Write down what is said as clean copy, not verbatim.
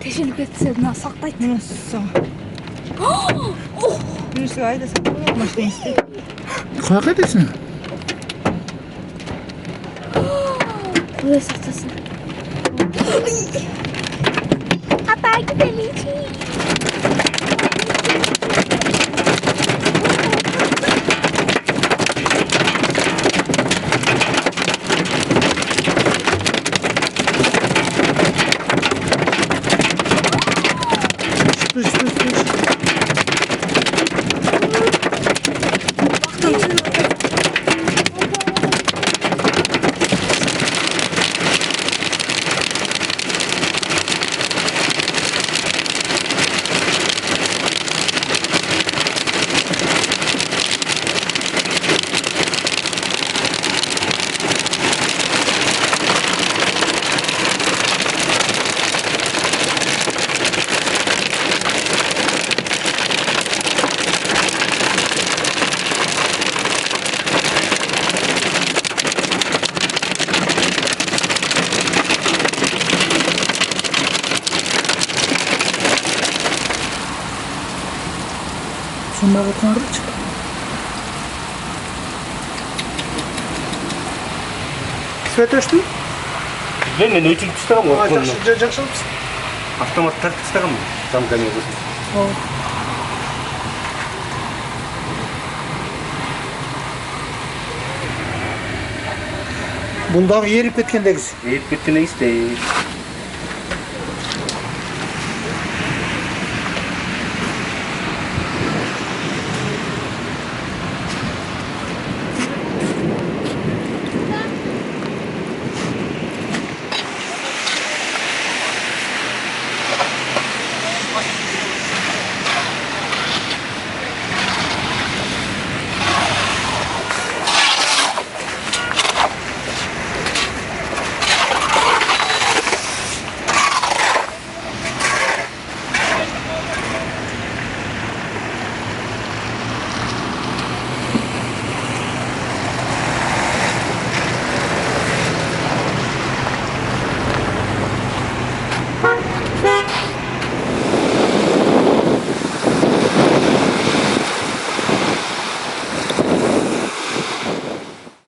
тешелип кетсе мына сактайт. Мынасы. Birisi ayda saklı машина istedi. Каяка кетесиң? Кудай сактасын. Апа, gidelim. Сонда отқанырчы. Свет өштің? Мен өчіріп тастағам ғой. Жақсы алыпсың. Автомат тартып тастағам замкамен қосын. Бұндағы еріп кеткендегісі. Еріп кеткен егісте.